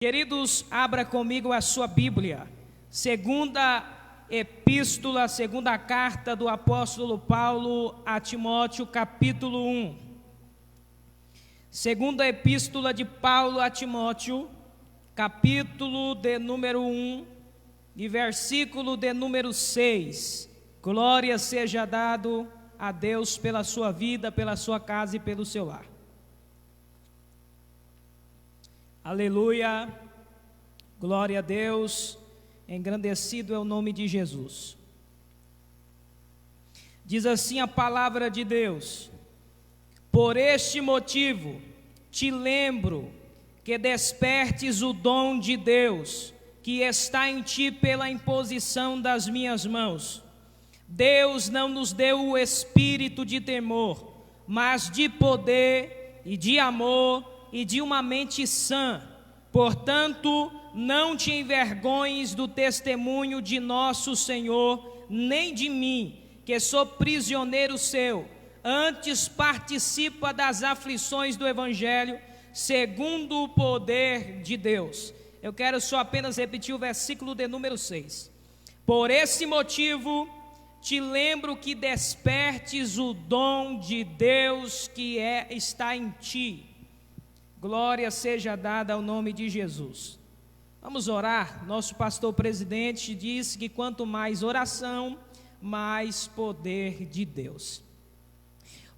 Queridos, abra comigo a sua Bíblia, segunda carta do apóstolo Paulo a Timóteo, capítulo 1. Segunda epístola de Paulo a Timóteo, capítulo de número 1 e versículo de número 6. Glória seja dado a Deus pela sua vida, pela sua casa e pelo seu lar. Aleluia, glória a Deus, engrandecido é o nome de Jesus. Diz assim a palavra de Deus: por este motivo te lembro que despertes o dom de Deus que está em ti pela imposição das minhas mãos. Deus não nos deu o espírito de temor, mas de poder e de amor e de uma mente sã. Portanto, não te envergonhes do testemunho de nosso Senhor, nem de mim, que sou prisioneiro seu. Antes participa das aflições do Evangelho, segundo o poder de Deus. Eu quero só apenas repetir o versículo de número 6. Por esse motivo, te lembro que despertes o dom de Deus que está em ti. Glória seja dada ao nome de Jesus. Vamos orar. Nosso pastor presidente disse que quanto mais oração, mais poder de Deus.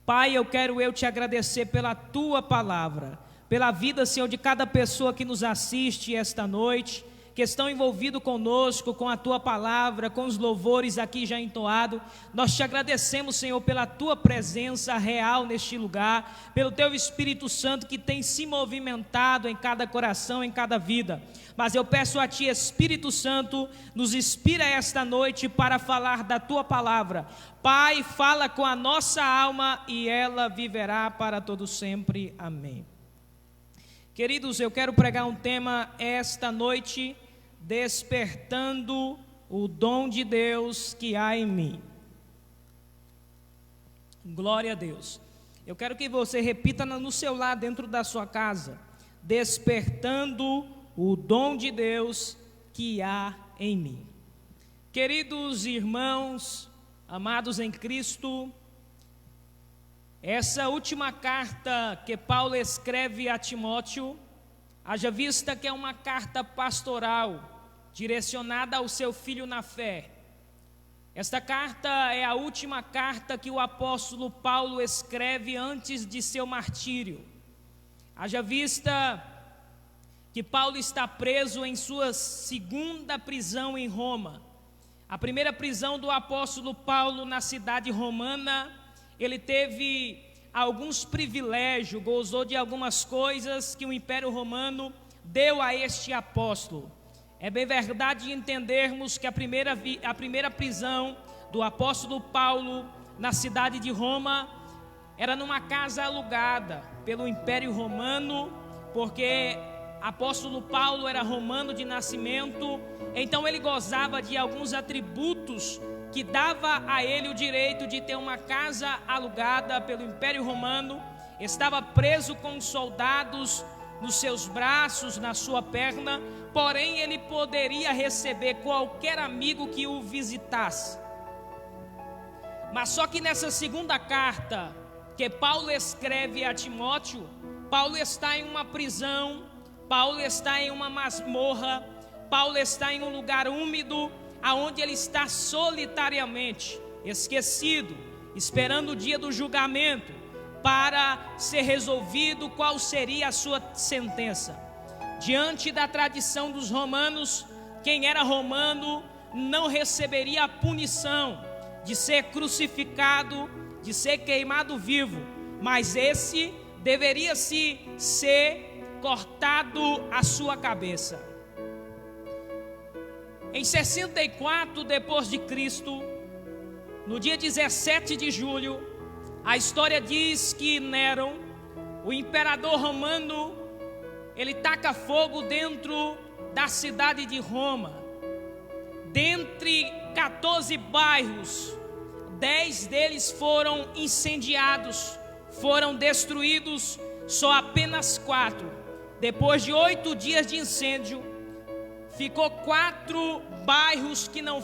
Pai, eu quero te agradecer pela tua palavra, pela vida, Senhor, de cada pessoa que nos assiste esta noite, que estão envolvidos conosco, com a tua palavra, com os louvores aqui já entoados. Nós te agradecemos, Senhor, pela tua presença real neste lugar, pelo teu Espírito Santo que tem se movimentado em cada coração, em cada vida. Mas eu peço a ti, Espírito Santo, nos inspira esta noite para falar da tua palavra. Pai, fala com a nossa alma e ela viverá para todo sempre. Amém. Queridos, eu quero pregar um tema esta noite: despertando o dom de Deus que há em mim. Glória a Deus. Eu quero que você repita no seu lar, dentro da sua casa: despertando o dom de Deus que há em mim. Queridos irmãos, amados em Cristo, essa última carta que Paulo escreve a Timóteo, haja vista que é uma carta pastoral, direcionada ao seu filho na fé. Esta carta é a última carta que o apóstolo Paulo escreve antes de seu martírio. Haja vista que Paulo está preso em sua segunda prisão em Roma. A primeira prisão do apóstolo Paulo na cidade romana, ele teve alguns privilégios, gozou de algumas coisas que o Império Romano deu a este apóstolo. É bem verdade entendermos que a primeira prisão do apóstolo Paulo na cidade de Roma era numa casa alugada pelo Império Romano, porque apóstolo Paulo era romano de nascimento, então ele gozava de alguns atributos que dava a ele o direito de ter uma casa alugada pelo Império Romano. Estava preso com soldados nos seus braços, na sua perna, porém ele poderia receber qualquer amigo que o visitasse. Mas só que nessa segunda carta que Paulo escreve a Timóteo, Paulo está em uma prisão, Paulo está em uma masmorra, Paulo está em um lugar úmido, aonde ele está solitariamente, esquecido, esperando o dia do julgamento, para ser resolvido qual seria a sua sentença. Diante da tradição dos romanos, quem era romano não receberia a punição de ser crucificado, de ser queimado vivo, mas esse deveria ser cortado a sua cabeça. Em 64 depois de Cristo, no dia 17 de julho, a história diz que Nero, o imperador romano, ele taca fogo dentro da cidade de Roma. Dentre 14 bairros, 10 deles foram incendiados, foram destruídos, só apenas 4 depois de 8 dias de incêndio, ficou 4 bairros que não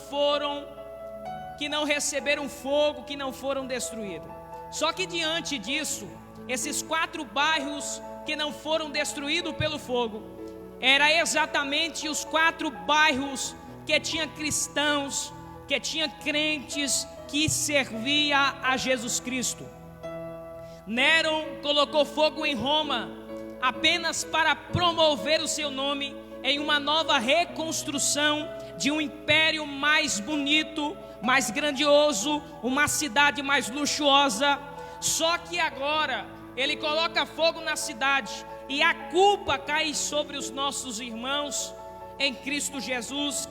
receberam fogo, que não foram destruídos. Só que diante disso, esses 4 bairros que não foram destruídos pelo fogo, era exatamente os 4 bairros que tinha cristãos, que tinha crentes que servia a Jesus Cristo. Nero colocou fogo em Roma apenas para promover o seu nome em uma nova reconstrução de um império mais bonito, mais grandioso, uma cidade mais luxuosa. Só que agora ele coloca fogo na cidade e a culpa cai sobre os nossos irmãos em Cristo Jesus,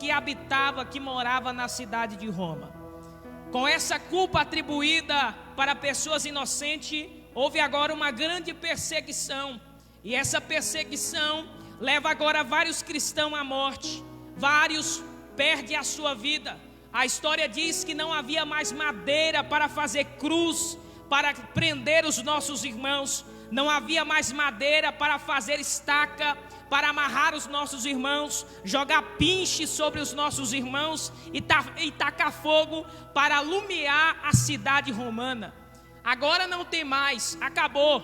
que morava na cidade de Roma. Com essa culpa atribuída para pessoas inocentes, houve agora uma grande perseguição, e essa perseguição leva agora vários cristãos à morte, vários perdem a sua vida. A história diz que não havia mais madeira para fazer cruz, para prender os nossos irmãos, não havia mais madeira para fazer estaca, para amarrar os nossos irmãos, jogar pinche sobre os nossos irmãos e tacar fogo para alumiar a cidade romana. Agora não tem mais, acabou.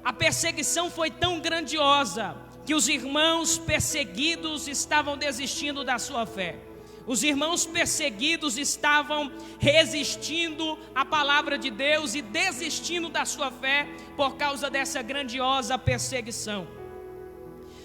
A perseguição foi tão grandiosa que os irmãos perseguidos estavam desistindo da sua fé. Os irmãos perseguidos estavam resistindo à palavra de Deus e desistindo da sua fé por causa dessa grandiosa perseguição.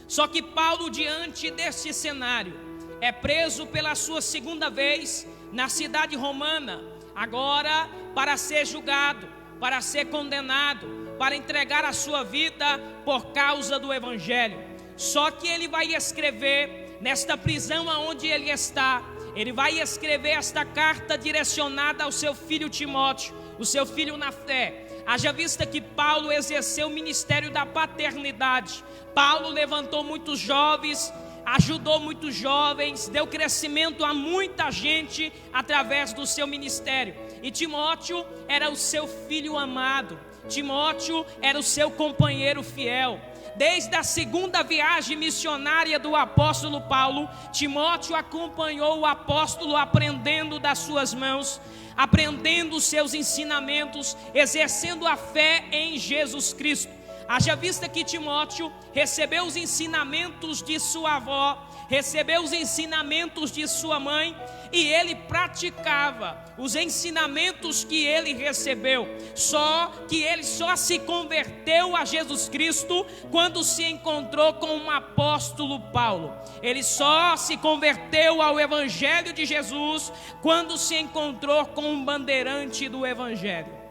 Só que Paulo, diante deste cenário, é preso pela sua segunda vez na cidade romana, agora para ser julgado, para ser condenado, para entregar a sua vida por causa do Evangelho. Só que ele vai escrever nesta prisão aonde ele está, ele vai escrever esta carta direcionada ao seu filho Timóteo, o seu filho na fé. Haja vista que Paulo exerceu o ministério da paternidade. Paulo levantou muitos jovens, ajudou muitos jovens, deu crescimento a muita gente através do seu ministério. E Timóteo era o seu filho amado, Timóteo era o seu companheiro fiel. Desde a segunda viagem missionária do apóstolo Paulo, Timóteo acompanhou o apóstolo aprendendo das suas mãos, aprendendo os seus ensinamentos, exercendo a fé em Jesus Cristo. Haja vista que Timóteo recebeu os ensinamentos de sua avó, recebeu os ensinamentos de sua mãe, e ele praticava os ensinamentos que ele recebeu. Só que ele só se converteu a Jesus Cristo quando se encontrou com o apóstolo Paulo. Ele só se converteu ao Evangelho de Jesus quando se encontrou com um bandeirante do Evangelho.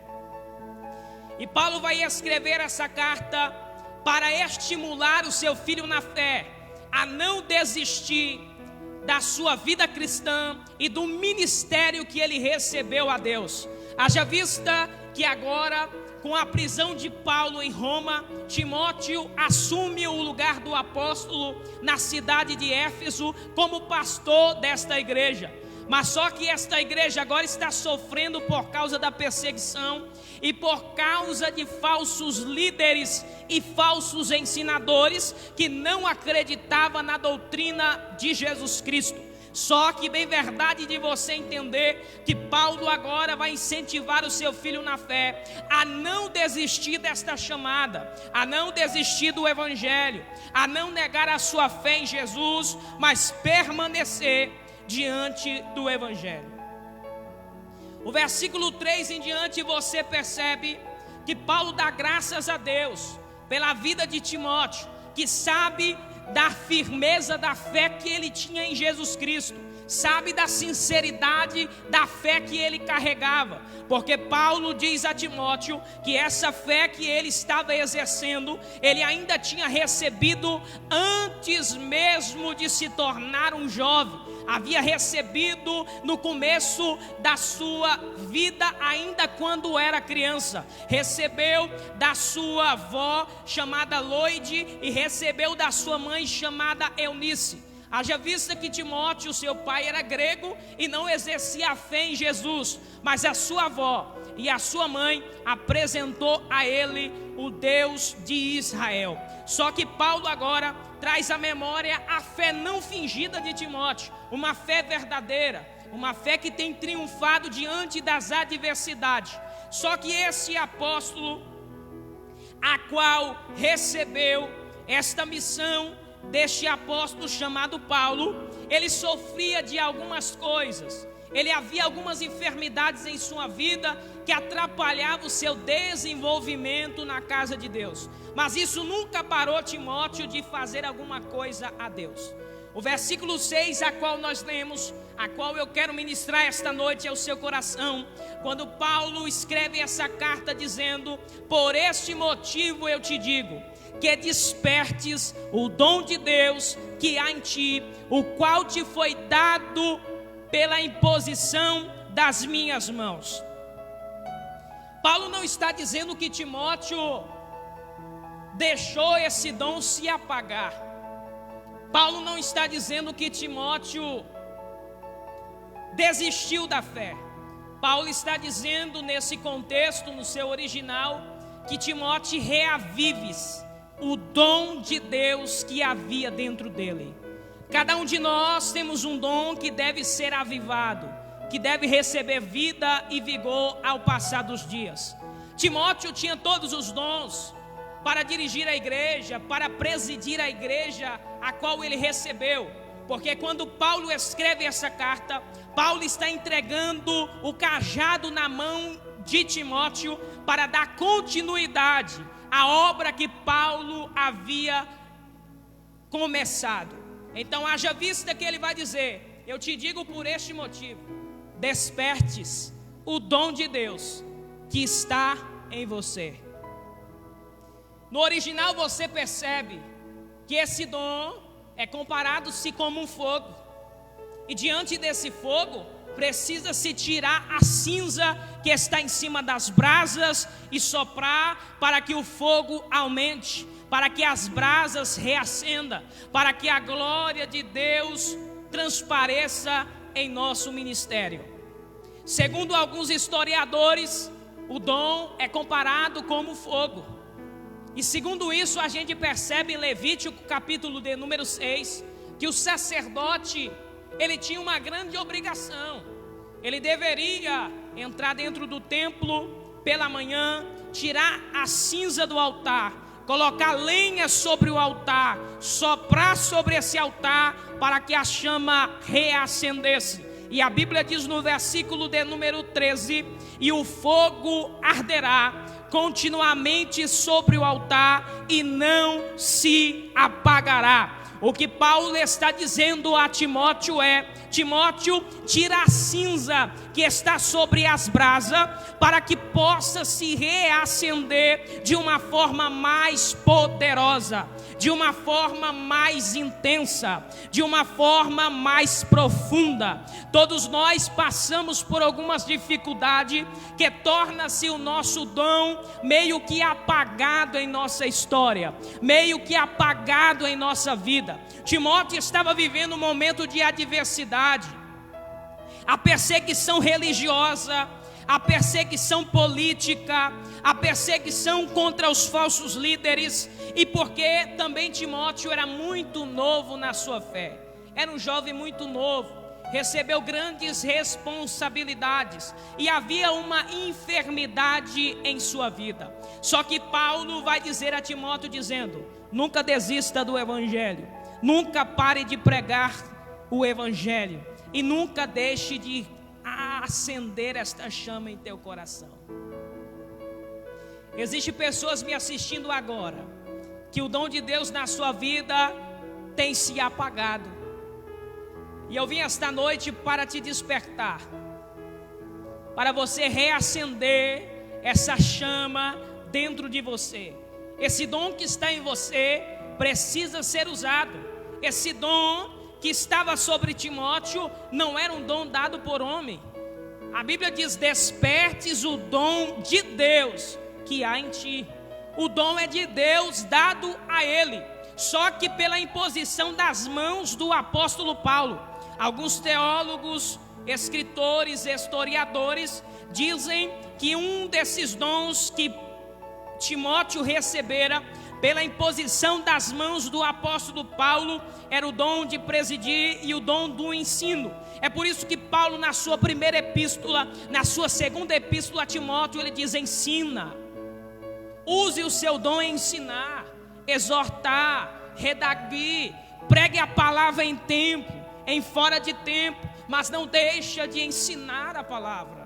E Paulo vai escrever essa carta para estimular o seu filho na fé a não desistir da sua vida cristã e do ministério que ele recebeu a Deus. Haja vista que agora, com a prisão de Paulo em Roma, Timóteo assume o lugar do apóstolo na cidade de Éfeso como pastor desta igreja. Mas só que esta igreja agora está sofrendo por causa da perseguição e por causa de falsos líderes e falsos ensinadores que não acreditavam na doutrina de Jesus Cristo. Só que bem verdade de você entender que Paulo agora vai incentivar o seu filho na fé a não desistir desta chamada, a não desistir do Evangelho, a não negar a sua fé em Jesus, mas permanecer diante do Evangelho. O versículo 3 em diante você percebe que Paulo dá graças a Deus pela vida de Timóteo, que sabe da firmeza da fé que ele tinha em Jesus Cristo, sabe da sinceridade da fé que ele carregava, porque Paulo diz a Timóteo que essa fé que ele estava exercendo, ele ainda tinha recebido antes mesmo de se tornar um jovem. Havia recebido no começo da sua vida, ainda quando era criança. Recebeu da sua avó chamada Loide e recebeu da sua mãe chamada Eunice. Haja vista que Timóteo, seu pai, era grego e não exercia a fé em Jesus, mas a sua avó e a sua mãe apresentou a ele o Deus de Israel. Só que Paulo agora traz à memória a fé não fingida de Timóteo, uma fé verdadeira, uma fé que tem triunfado diante das adversidades. Só que esse apóstolo, a qual recebeu esta missão deste apóstolo chamado Paulo, ele sofria de algumas coisas. Ele havia algumas enfermidades em sua vida que atrapalhavam o seu desenvolvimento na casa de Deus. Mas isso nunca parou Timóteo de fazer alguma coisa a Deus. O versículo 6, a qual nós lemos, a qual eu quero ministrar esta noite ao seu coração, quando Paulo escreve essa carta dizendo: por este motivo eu te digo, que despertes o dom de Deus que há em ti, o qual te foi dado pela imposição das minhas mãos. Paulo não está dizendo que Timóteo deixou esse dom se apagar. Paulo não está dizendo que Timóteo desistiu da fé. Paulo está dizendo nesse contexto, no seu original, que Timóteo reavives o dom de Deus que havia dentro dele. Cada um de nós temos um dom que deve ser avivado, que deve receber vida e vigor ao passar dos dias. Timóteo tinha todos os dons para dirigir a igreja, para presidir a igreja a qual ele recebeu. Porque quando Paulo escreve essa carta, Paulo está entregando o cajado na mão de Timóteo para dar continuidade à obra que Paulo havia começado. Então haja vista que ele vai dizer: eu te digo por este motivo, despertes o dom de Deus que está em você. No original você percebe que esse dom é comparado-se como um fogo, e diante desse fogo precisa se tirar a cinza que está em cima das brasas e soprar para que o fogo aumente, para que as brasas reacendam, para que a glória de Deus transpareça em nosso ministério. Segundo alguns historiadores, o dom é comparado como fogo. E segundo isso, a gente percebe em Levítico capítulo de número 6, que o sacerdote, ele tinha uma grande obrigação. Ele deveria entrar dentro do templo pela manhã, tirar a cinza do altar, colocar lenha sobre o altar, soprar sobre esse altar para que a chama reacendesse. E a Bíblia diz no versículo de número 13: e o fogo arderá continuamente sobre o altar e não se apagará. O que Paulo está dizendo a Timóteo é: Timóteo, tira a cinza que está sobre as brasas, para que possa se reacender de uma forma mais poderosa, de uma forma mais intensa, de uma forma mais profunda. Todos nós passamos por algumas dificuldades que torna-se o nosso dom meio que apagado em nossa história, meio que apagado em nossa vida. Timóteo estava vivendo um momento de adversidade, a perseguição religiosa, a perseguição política, a perseguição contra os falsos líderes, e porque também Timóteo era muito novo na sua fé, era um jovem muito novo, recebeu grandes responsabilidades e havia uma enfermidade em sua vida. Só que Paulo vai dizer a Timóteo dizendo: nunca desista do evangelho, nunca pare de pregar o evangelho e nunca deixe de acender esta chama em teu coração. Existem pessoas me assistindo agora que o dom de Deus na sua vida tem se apagado, e eu vim esta noite para te despertar, para você reacender essa chama dentro de você. Esse dom que está em você precisa ser usado. Esse dom que estava sobre Timóteo não era um dom dado por homem. A Bíblia diz: despertes o dom de Deus que há em ti. O dom é de Deus, dado a ele. só que pela imposição das mãos do apóstolo Paulo. Alguns teólogos, escritores, historiadores dizem que um desses dons que Timóteo recebera pela imposição das mãos do apóstolo Paulo era o dom de presidir e o dom do ensino. É por isso que Paulo, na sua primeira epístola, na sua segunda epístola a Timóteo, ele diz: ensina, use o seu dom em ensinar, exortar, redarguir, pregue a palavra em tempo, em fora de tempo, mas não deixa de ensinar a palavra.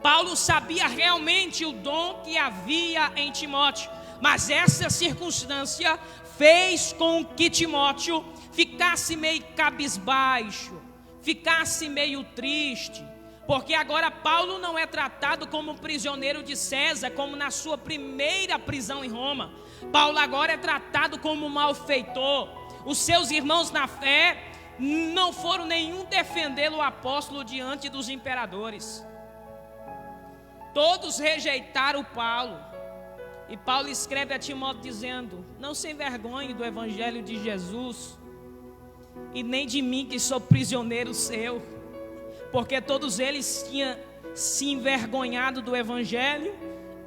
Paulo sabia realmente o dom que havia em Timóteo, mas essa circunstância fez com que Timóteo ficasse meio cabisbaixo, ficasse meio triste, porque agora Paulo não é tratado como prisioneiro de César, como na sua primeira prisão em Roma. Paulo agora é tratado como malfeitor. Os seus irmãos na fé não foram nenhum defendê-lo, o apóstolo, diante dos imperadores. Todos rejeitaram Paulo. E Paulo escreve a Timóteo dizendo: não se envergonhe do evangelho de Jesus, e nem de mim, que sou prisioneiro seu, porque todos eles tinham se envergonhado do evangelho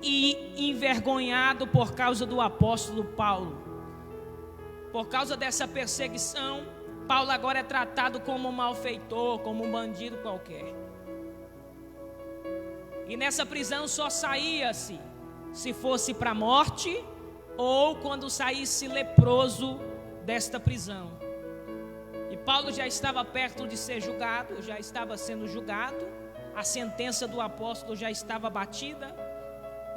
e envergonhado por causa do apóstolo Paulo. Por causa dessa perseguição, Paulo agora é tratado como um malfeitor, como um bandido qualquer. E nessa prisão só saía-se se fosse para a morte, ou quando saísse leproso desta prisão. E Paulo já estava perto de ser julgado, já estava sendo julgado, a sentença do apóstolo já estava batida,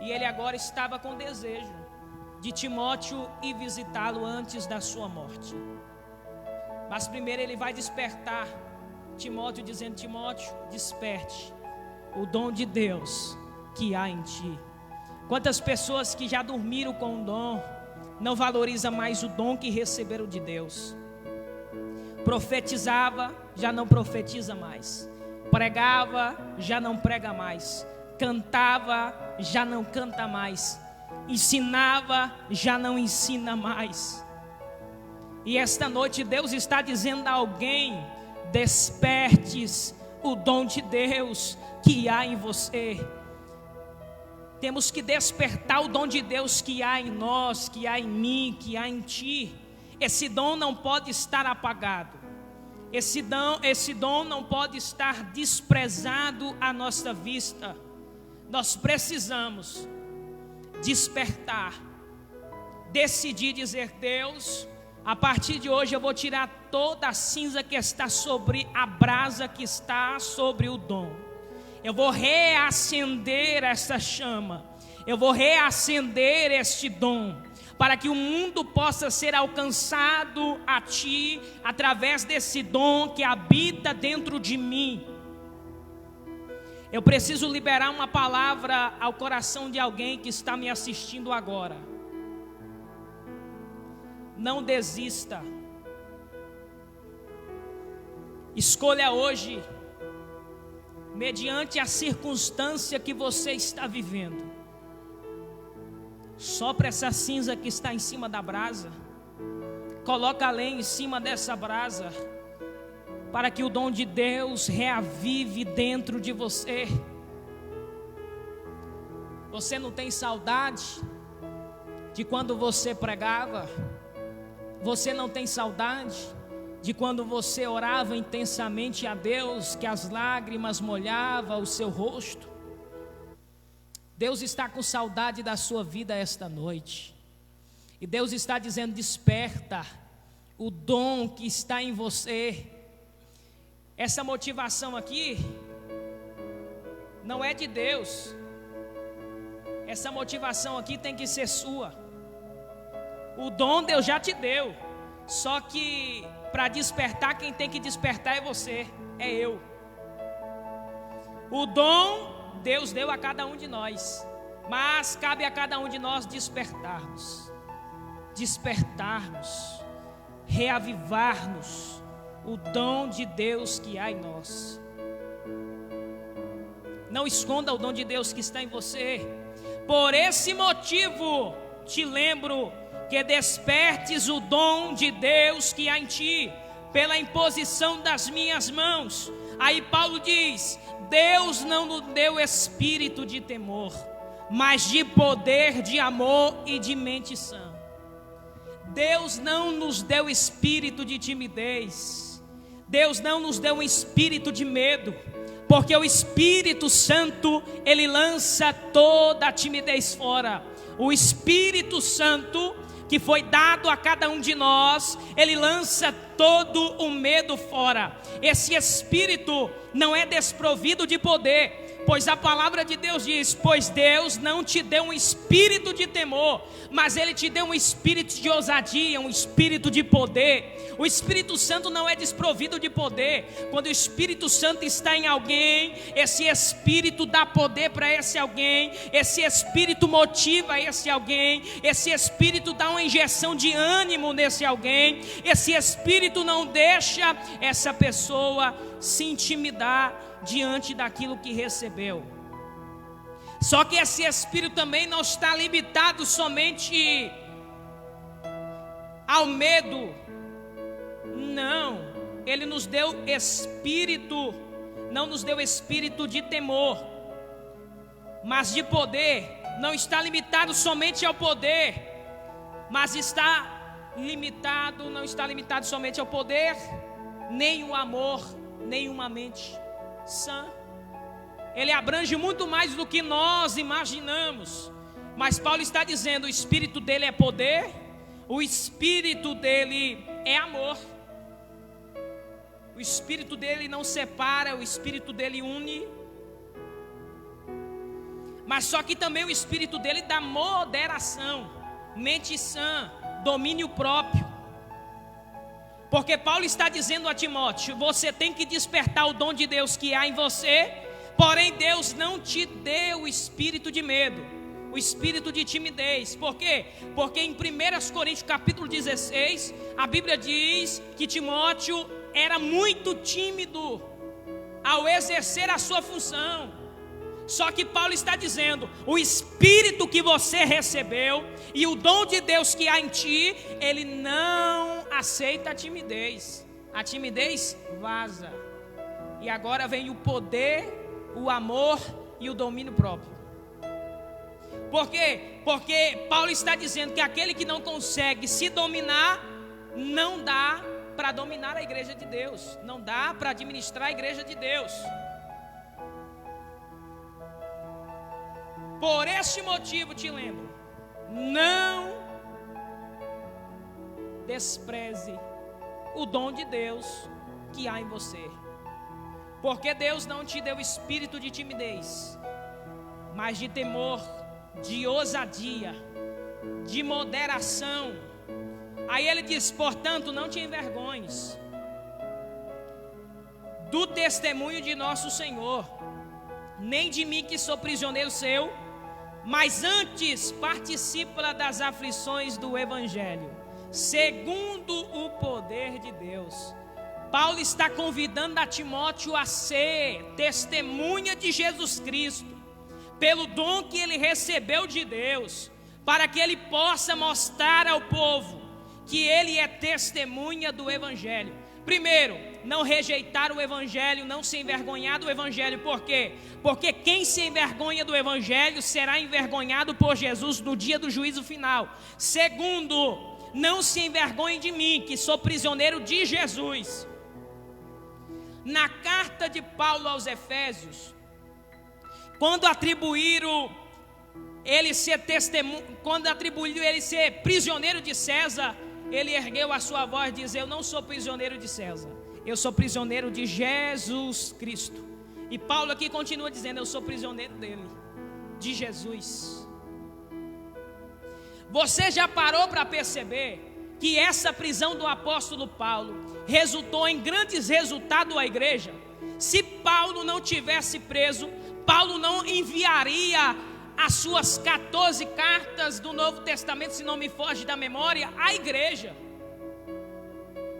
e ele agora estava com desejo de Timóteo ir visitá-lo antes da sua morte. Mas primeiro ele vai despertar Timóteo, dizendo: Timóteo, desperte o dom de Deus que há em ti. Quantas pessoas que já dormiram com o dom não valorizam mais o dom que receberam de Deus? Profetizava, já não profetiza mais. Pregava, já não prega mais. Cantava, já não canta mais. Ensinava, já não ensina mais. E esta noite Deus está dizendo a alguém: despertes o dom de Deus que há em você. Temos que despertar o dom de Deus que há em nós, que há em mim, que há em ti. Esse dom não pode estar apagado. Esse dom não pode estar desprezado à nossa vista. Nós precisamos despertar, decidir dizer: Deus, a partir de hoje eu vou tirar toda a cinza que está sobre a brasa que está sobre o dom. Eu vou reacender essa chama. Eu vou reacender este dom, para que o mundo possa ser alcançado a ti, através desse dom que habita dentro de mim. Eu preciso liberar uma palavra ao coração de alguém que está me assistindo agora. Não desista. Escolha hoje, mediante a circunstância que você está vivendo. Sopra essa cinza que está em cima da brasa. Coloca a lenha em cima dessa brasa, para que o dom de Deus reavive dentro de você. Você não tem saudade de quando você pregava? Você não tem saudade de quando você orava intensamente a Deus, que as lágrimas molhavam o seu rosto? Deus está com saudade da sua vida esta noite. E Deus está dizendo: desperta o dom que está em você. Essa motivação aqui não é de Deus. Essa motivação aqui tem que ser sua. O dom Deus já te deu. Só que para despertar, quem tem que despertar é você, é eu. O dom Deus deu a cada um de nós, mas cabe a cada um de nós despertarmos, reavivarmos o dom de Deus que há em nós. Não esconda o dom de Deus que está em você. Por esse motivo te lembro que despertes o dom de Deus que há em ti, pela imposição das minhas mãos. Aí Paulo diz: Deus não nos deu espírito de temor, mas de poder, de amor e de mente sã. Deus não nos deu espírito de timidez, Deus não nos deu um espírito de medo, porque o Espírito Santo, ele lança toda a timidez fora. O Espírito Santo que foi dado a cada um de nós, ele lança todo o medo fora. Esse Espírito não é desprovido de poder, pois a palavra de Deus diz: pois Deus não te deu um espírito de temor, mas Ele te deu um espírito de ousadia, um espírito de poder. O Espírito Santo não é desprovido de poder. Quando o Espírito Santo está em alguém, esse Espírito dá poder para esse alguém, esse Espírito motiva esse alguém, esse Espírito dá uma injeção de ânimo nesse alguém, esse Espírito não deixa essa pessoa se intimidar diante daquilo que recebeu. Só que esse Espírito também não está limitado somente ao medo. Não, Ele nos deu espírito, não nos deu espírito de temor, mas de poder. Não está limitado somente ao poder, mas não está limitado somente ao poder, nem o amor, nem uma mente sã. Ele abrange muito mais do que nós imaginamos. Mas Paulo está dizendo: o espírito dele é poder, o espírito dele é amor, o espírito dele não separa, o espírito dele une. Mas só que também o espírito dele dá moderação, mente sã, domínio próprio. Porque Paulo está dizendo a Timóteo: você tem que despertar o dom de Deus que há em você. Porém Deus não te deu o espírito de medo, o espírito de timidez. Por quê? Porque em 1 Coríntios capítulo 16, a Bíblia diz que Timóteo era muito tímido ao exercer a sua função. Só que Paulo está dizendo: o espírito que você recebeu e o dom de Deus que há em ti, ele não aceita a timidez. A timidez vaza. E agora vem o poder, o amor e o domínio próprio. Por quê? Porque Paulo está dizendo que aquele que não consegue se dominar, não dá para dominar a igreja de Deus, não dá para administrar a igreja de Deus. Por este motivo te lembro: não despreze o dom de Deus que há em você. Porque Deus não te deu espírito de timidez, mas de temor, de ousadia, de moderação. Aí ele diz: portanto, não te envergonhes do testemunho de nosso Senhor, nem de mim que sou prisioneiro seu, mas antes participa das aflições do Evangelho, segundo o poder de Deus. Paulo está convidando a Timóteo a ser testemunha de Jesus Cristo, pelo dom que ele recebeu de Deus, para que ele possa mostrar ao povo que ele é testemunha do Evangelho. Primeiro, não rejeitar o Evangelho, não se envergonhar do Evangelho. Por quê? Porque quem se envergonha do Evangelho será envergonhado por Jesus no dia do juízo final. Segundo, não se envergonhe de mim, que sou prisioneiro de Jesus. Na carta de Paulo aos Efésios, quando atribuíram ele ser prisioneiro de César, ele ergueu a sua voz e disse: eu não sou prisioneiro de César, eu sou prisioneiro de Jesus Cristo. E Paulo aqui continua dizendo: eu sou prisioneiro dele, de Jesus. Você já parou para perceber que essa prisão do apóstolo Paulo resultou em grandes resultados à igreja? Se Paulo não tivesse preso, Paulo não enviaria as suas 14 cartas do Novo Testamento, se não me foge da memória, à igreja.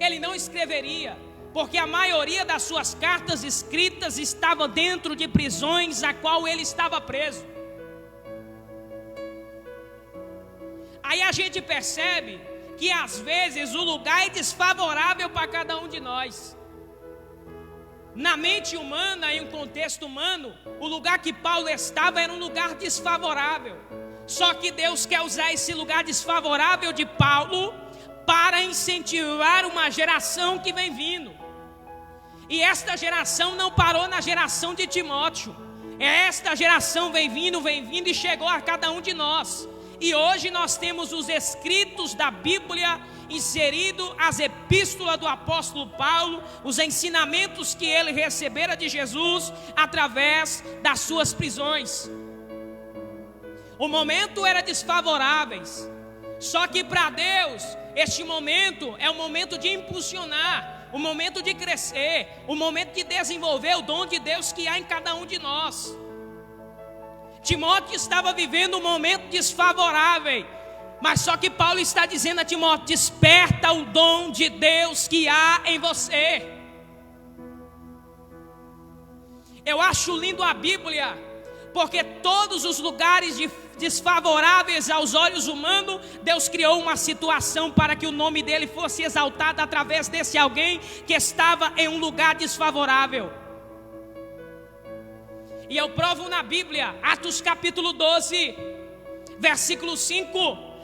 Ele não escreveria, porque a maioria das suas cartas escritas estava dentro de prisões a qual ele estava preso. Aí a gente percebe que às vezes o lugar é desfavorável para cada um de nós. Na mente humana, em um contexto humano, o lugar que Paulo estava era um lugar desfavorável. Só que Deus quer usar esse lugar desfavorável de Paulo para incentivar uma geração que vem vindo. E esta geração não parou na geração de Timóteo. Esta geração vem vindo e chegou a cada um de nós. E hoje nós temos os escritos da Bíblia inserido, as epístolas do apóstolo Paulo, os ensinamentos que ele recebera de Jesus através das suas prisões. O momento era desfavorável, só que para Deus este momento é o momento de impulsionar, o momento de crescer, o momento de desenvolver o dom de Deus que há em cada um de nós. Timóteo estava vivendo um momento desfavorável, mas só que Paulo está dizendo a Timóteo: desperta o dom de Deus que há em você. Eu acho lindo a Bíblia, porque todos os lugares desfavoráveis aos olhos humanos, Deus criou uma situação para que o nome dele fosse exaltado através desse alguém que estava em um lugar desfavorável. E eu provo na Bíblia, Atos capítulo 12, versículo 5.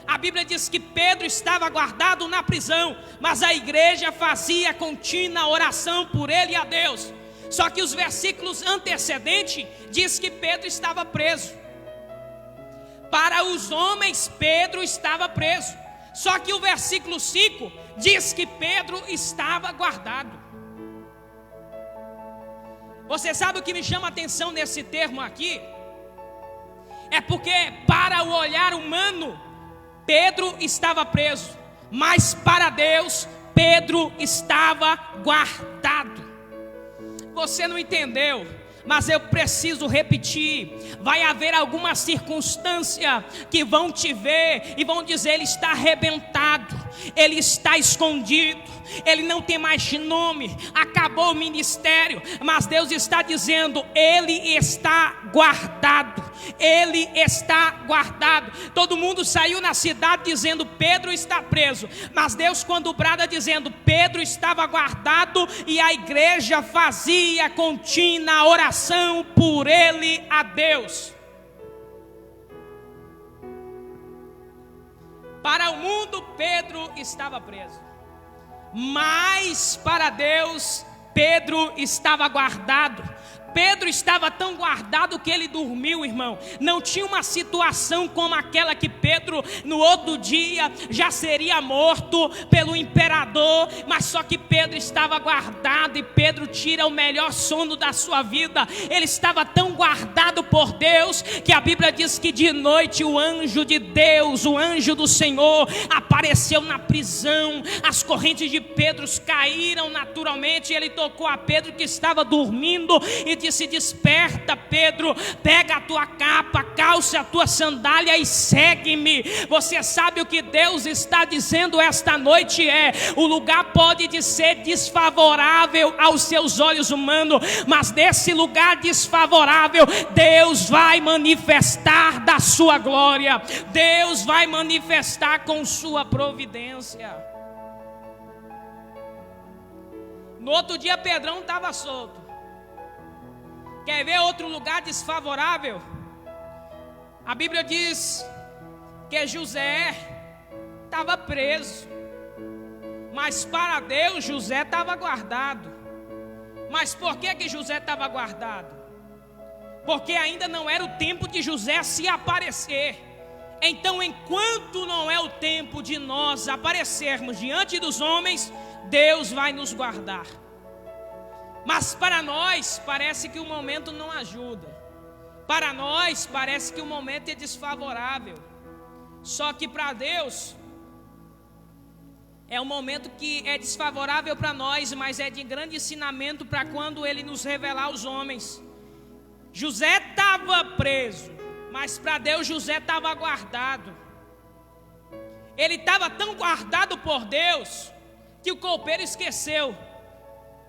A Bíblia diz que Pedro estava guardado na prisão, mas a igreja fazia contínua oração por ele e a Deus. Só que os versículos antecedentes diz que Pedro estava preso. Para os homens, Pedro estava preso. Só que o versículo 5 diz que Pedro estava guardado. Você sabe o que me chama a atenção nesse termo aqui? É porque para o olhar humano, Pedro estava preso, mas para Deus, Pedro estava guardado. Você não entendeu, mas eu preciso repetir. Vai haver alguma circunstância que vão te ver e vão dizer: ele está arrebentado, ele está escondido, ele não tem mais nome, acabou o ministério. Mas Deus está dizendo: ele está guardado, ele está guardado. Todo mundo saiu na cidade dizendo: Pedro está preso, mas Deus, quando brada dizendo Pedro estava guardado, e a igreja fazia contínua oração por ele a Deus. Para o mundo, Pedro estava preso, mas para Deus, Pedro estava guardado. Pedro estava tão guardado que ele dormiu, irmão. Não tinha uma situação como aquela que Pedro no outro dia já seria morto pelo imperador, mas só que Pedro estava guardado, e Pedro tira o melhor sono da sua vida. Ele estava tão guardado por Deus que a Bíblia diz que de noite o anjo de Deus, o anjo do Senhor, apareceu na prisão. As correntes de Pedro caíram naturalmente, e ele tocou a Pedro que estava dormindo e disse: desperta, Pedro, pega a tua capa, calça a tua sandália e segue-me. Você sabe o que Deus está dizendo esta noite? O lugar pode ser desfavorável aos seus olhos humanos, mas desse lugar desfavorável, Deus vai manifestar da sua glória, Deus vai manifestar com sua providência. No outro dia Pedrão estava solto. Quer ver outro lugar desfavorável? A Bíblia diz que José estava preso, mas para Deus José estava guardado. Mas por que José estava guardado? Porque ainda não era o tempo de José se aparecer. Então, enquanto não é o tempo de nós aparecermos diante dos homens, Deus vai nos guardar. Mas para nós parece que o momento não ajuda. Para nós parece que o momento é desfavorável. Só que para Deus é um momento que é desfavorável para nós, mas é de grande ensinamento para quando Ele nos revelar aos homens. José estava preso, mas para Deus José estava guardado. Ele estava tão guardado por Deus que o copeiro esqueceu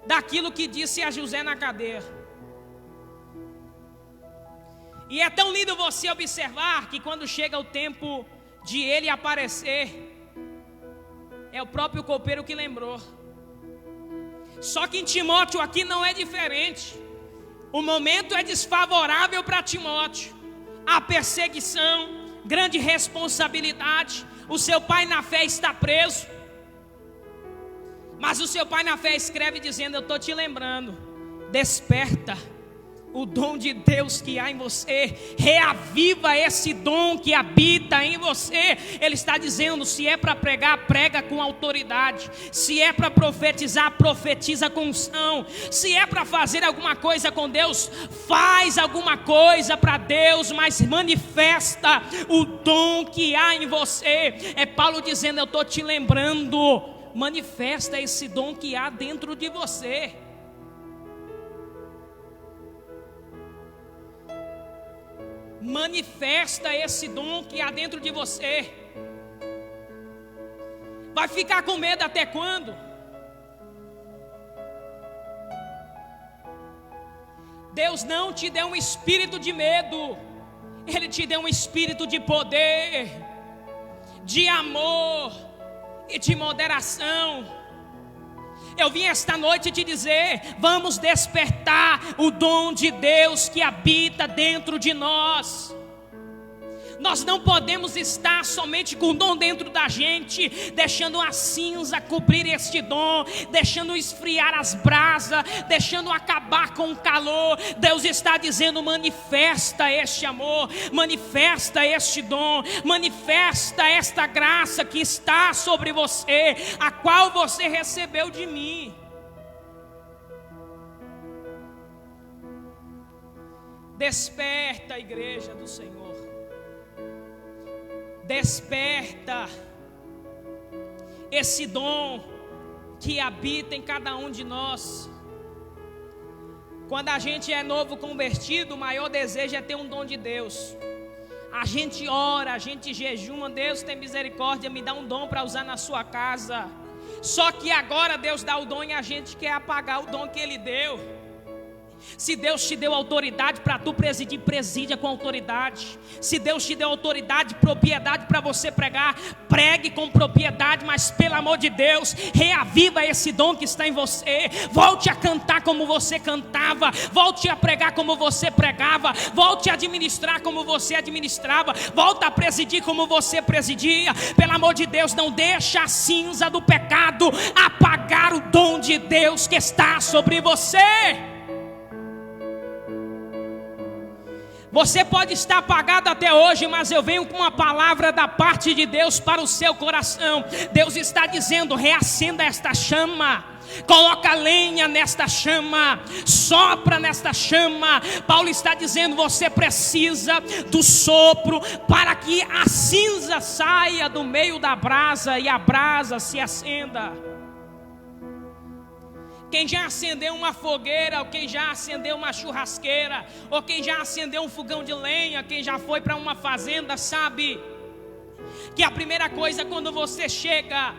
daquilo que disse a José na cadeia. E é tão lindo você observar que quando chega o tempo de ele aparecer, é o próprio copeiro que lembrou. Só que em Timóteo aqui não é diferente. O momento é desfavorável para Timóteo. Há perseguição, grande responsabilidade. O seu pai na fé está preso. Mas o seu pai na fé escreve dizendo: eu estou te lembrando, desperta o dom de Deus que há em você, reaviva esse dom que habita em você. Ele está dizendo: se é para pregar, prega com autoridade. Se é para profetizar, profetiza com unção. Se é para fazer alguma coisa com Deus, faz alguma coisa para Deus, mas manifesta o dom que há em você. É Paulo dizendo: eu estou te lembrando, manifesta esse dom que há dentro de você. Manifesta esse dom que há dentro de você. Vai ficar com medo até quando? Deus não te deu um espírito de medo, Ele te deu um espírito de poder, de amor e de moderação. Eu vim esta noite te dizer: vamos despertar o dom de Deus que habita dentro de nós. Nós não podemos estar somente com o dom dentro da gente, deixando a cinza cobrir este dom, deixando esfriar as brasas, deixando acabar com o calor. Deus está dizendo: manifesta este amor, manifesta este dom, manifesta esta graça que está sobre você, a qual você recebeu de mim. Desperta, igreja do Senhor. Desperta esse dom que habita em cada um de nós. Quando a gente é novo convertido, o maior desejo é ter um dom de Deus. A gente ora, a gente jejuma: Deus tem misericórdia, me dá um dom para usar na sua casa. Só que agora Deus dá o dom e a gente quer apagar o dom que Ele deu. Se Deus te deu autoridade para tu presidir, presídia com autoridade. Se Deus te deu autoridade, propriedade para você pregar, pregue com propriedade. Mas pelo amor de Deus, reaviva esse dom que está em você. Volte a cantar como você cantava, volte a pregar como você pregava, volte a administrar como você administrava, volte a presidir como você presidia. Pelo amor de Deus, não deixa a cinza do pecado apagar o dom de Deus que está sobre você. Você pode estar apagado até hoje, mas eu venho com uma palavra da parte de Deus para o seu coração. Deus está dizendo: reacenda esta chama, coloca lenha nesta chama, sopra nesta chama. Paulo está dizendo: você precisa do sopro para que a cinza saia do meio da brasa e a brasa se acenda. Quem já acendeu uma fogueira, ou quem já acendeu uma churrasqueira, ou quem já acendeu um fogão de lenha, quem já foi para uma fazenda, sabe que a primeira coisa quando você chega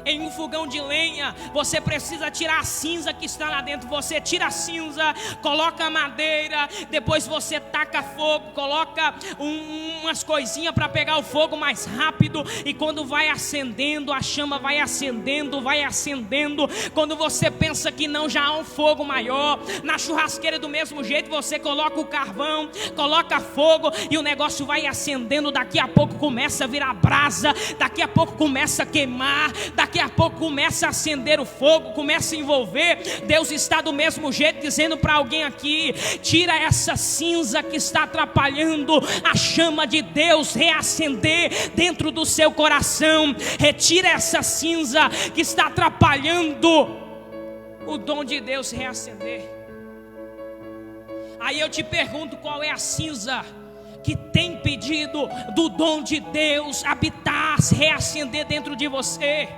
em um fogão de lenha, você precisa tirar a cinza que está lá dentro. Você tira a cinza, coloca a madeira, depois você taca fogo, coloca umas coisinhas para pegar o fogo mais rápido. E quando vai acendendo, a chama vai acendendo, vai acendendo. Quando você pensa que não, já há um fogo maior. Na churrasqueira do mesmo jeito, você coloca o carvão, coloca fogo e o negócio vai acendendo. Daqui a pouco começa a virar brasa, daqui a pouco começa a queimar, daqui a pouco começa a acender o fogo, começa a envolver. Deus está do mesmo jeito dizendo para alguém aqui: tira essa cinza que está atrapalhando a chama de Deus reacender dentro do seu coração. Retira essa cinza que está atrapalhando o dom de Deus reacender. Aí eu te pergunto: qual é a cinza que tem impedido do dom de Deus habitar, reacender dentro de você?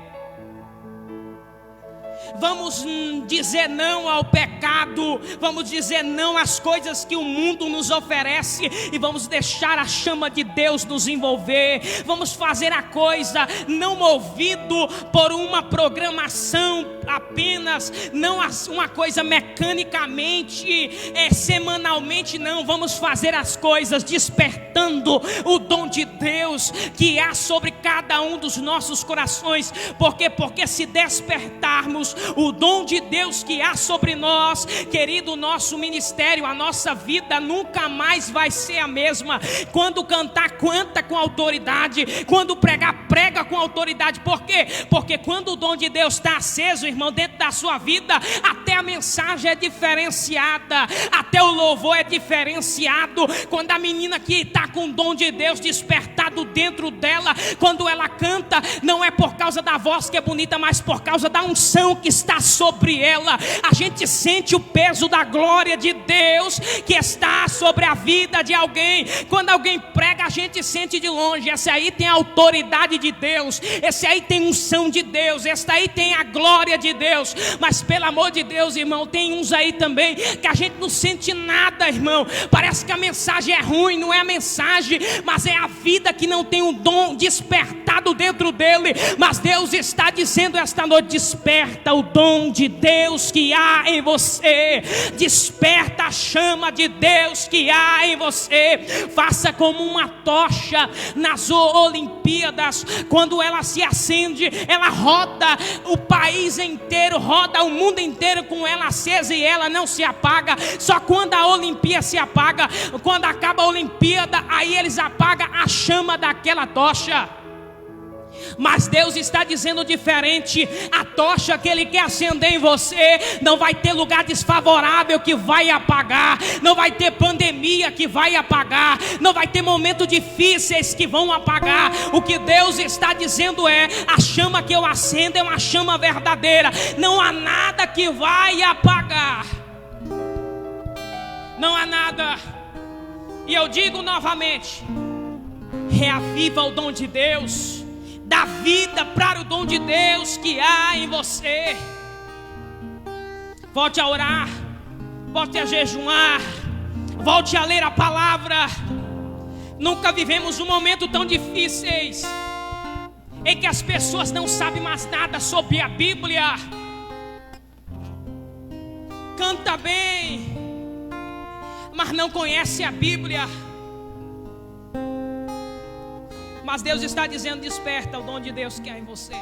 Vamos dizer não ao pecado, vamos dizer não às coisas que o mundo nos oferece e vamos deixar a chama de Deus nos envolver. Vamos fazer a coisa não movido por uma programação apenas, não uma coisa mecanicamente, semanalmente, não. Vamos fazer as coisas despertando o dom de Deus que há sobre cada um dos nossos corações. Porque se despertarmos o dom de Deus que há sobre nós, querido, o nosso ministério, a nossa vida nunca mais vai ser a mesma. Quando cantar, canta com autoridade. Quando pregar, prega com autoridade. Por quê? Porque quando o dom de Deus está aceso, irmão, dentro da sua vida, até a mensagem é diferenciada, até o louvor é diferenciado. Quando a menina que está com o dom de Deus despertado dentro dela, quando ela canta, não é por causa da voz que é bonita, mas por causa da unção que está sobre ela. A gente sente o peso da glória de Deus que está sobre a vida de alguém. Quando alguém prega, a gente sente de longe: esse aí tem a autoridade de Deus, esse aí tem unção de Deus, esse aí tem a glória de Deus. Mas pelo amor de Deus, irmão, tem uns aí também que a gente não sente nada, irmão. Parece que a mensagem é ruim. Não é a mensagem, mas é a vida que não tem o dom despertado dentro dele. Mas Deus está dizendo esta noite: desperta o dom de Deus que há em você, desperta a chama de Deus que há em você. Faça como uma tocha nas Olimpíadas. Quando ela se acende, ela roda o país inteiro, roda o mundo inteiro com ela acesa e ela não se apaga. Só quando a Olimpíada se apaga, quando acaba a Olimpíada, aí eles apagam a chama daquela tocha. Mas Deus está dizendo diferente. A tocha que Ele quer acender em você, não vai ter lugar desfavorável que vai apagar, não vai ter pandemia que vai apagar, não vai ter momentos difíceis que vão apagar. O que Deus está dizendo é: a chama que eu acendo é uma chama verdadeira. Não há nada que vai apagar, não há nada. E eu digo novamente: reaviva o dom de Deus. Dá vida para o dom de Deus que há em você. Volte a orar, volte a jejuar, volte a ler a palavra. Nunca vivemos um momento tão difíceis em que as pessoas não sabem mais nada sobre a Bíblia. Canta bem, mas não conhece a Bíblia. Mas Deus está dizendo: desperta o dom de Deus que há em você.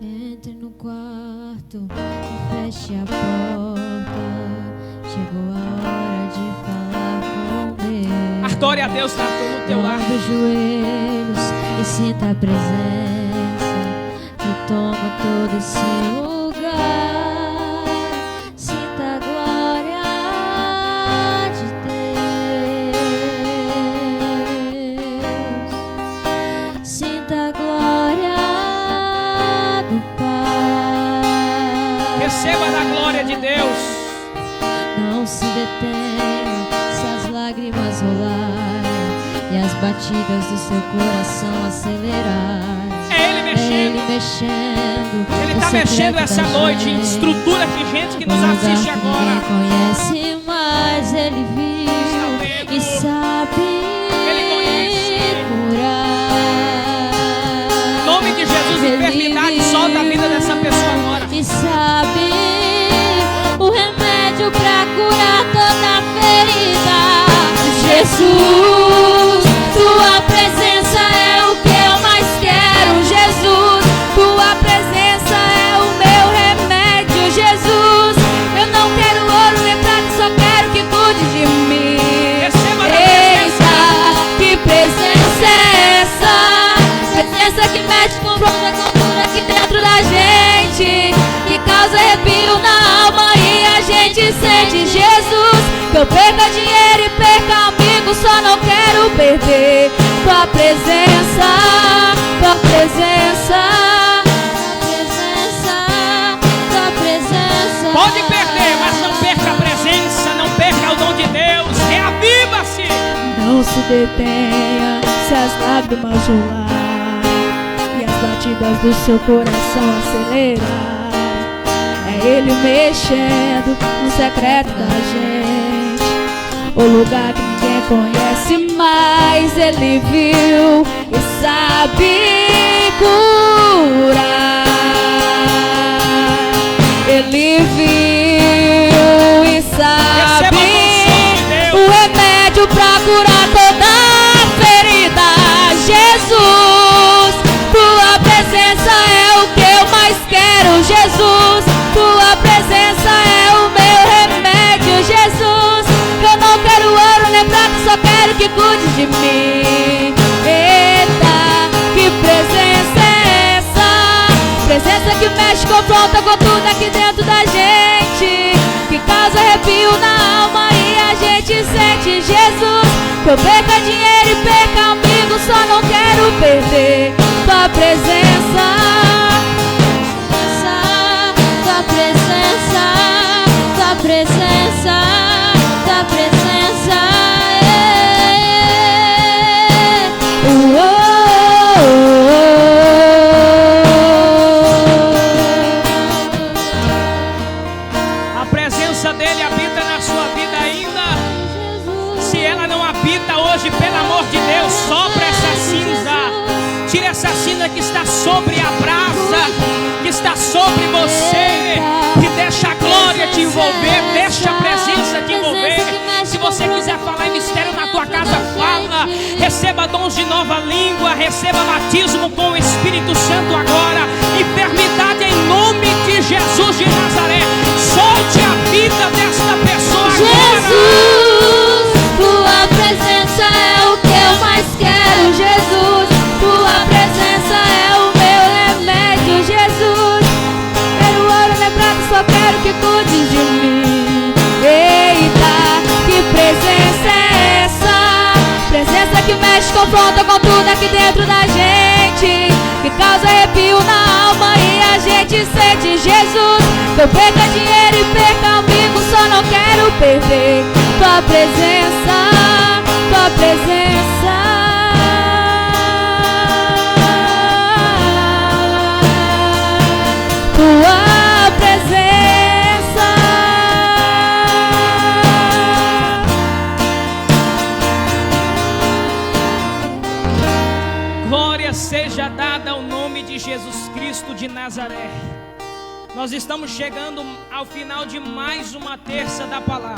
Entre no quarto e feche a porta. Chegou a hora de falar com Deus. Glória a Deus está no teu lar. Dobre os joelhos e sinta a presença que toma todo esse lugar. Sinta a glória de Deus. Sinta a glória do Pai. Receba da glória de Deus. Não se detenha se as lágrimas rolarem e as batidas do seu coração acelerarem. É Ele mexendo. É Ele mexendo. Ele está mexendo essa noite em estrutura de gente que nos assiste agora. Ninguém conhece, mas Ele viu e sabe curar. Em nome de Jesus, enfermidade, solta a vida dessa pessoa agora. E sabe o remédio pra curar toda ferida. Jesus, tua presença é o que eu mais quero. Jesus, tua presença é o meu remédio. Jesus, eu não quero ouro nem prata, só quero que cuide de mim. Eita, que presença é essa? Presença que mexe com a cultura aqui dentro da gente, que causa arrepio na alma e a gente sente. Jesus, que eu perca dinheiro e perca amigo, só não quero perder tua presença, tua presença, tua presença. Pode perder, mas não perca a presença, não perca o dom de Deus. Reaviva-se. Não se detenha se as lágrimas rolarem e as batidas do seu coração acelerar. É Ele mexendo no secreto da gente, o lugar que ninguém conhece, mas Ele viu e sabe curar. Ele viu e sabe o remédio pra curar toda a ferida. Jesus, Tua presença é o que eu mais quero. Jesus, Tua presença é o meu remédio. Jesus, eu não quero ouro nem prata, só quero que cuide de mim. Eita, que presença é essa? Presença que mexe, confronta com tudo aqui dentro da gente, que causa arrepio na alma e a gente sente. Jesus, que eu perca dinheiro e perca amigo, só não quero perder Tua presença. Tua presença, Tua presença, Tua presença. A presença dele habita na sua vida ainda. Se ela não habita hoje, pelo amor de Deus, sopra essa cinza. Tira essa cinza que está sobre a brasa, que está sobre você, e deixa a glória te envolver, deixa a presença te envolver. Se você quiser falar em mistério na tua casa, fala. Receba dons de nova língua, receba batismo com o Espírito Santo agora. Enfermidade em nome de Jesus de Nazaré, solte a vida desta pessoa agora. Jesus, Tua presença é o que eu mais quero. Jesus, Tua presença é o meu remédio. Jesus, quero ouro nem prata, só quero que cuide de mim. Eita, que presença é essa? Presença que mexe, confronta com tudo aqui dentro da gente, que causa arrepio na alma e a gente sente. Jesus, que eu perca dinheiro e perca amigo, só não quero perder Tua presença, Tua presença. Tua presença. Glória seja dada ao nome de Jesus Cristo de Nazaré. Nós estamos chegando ao final de mais uma terça da palavra.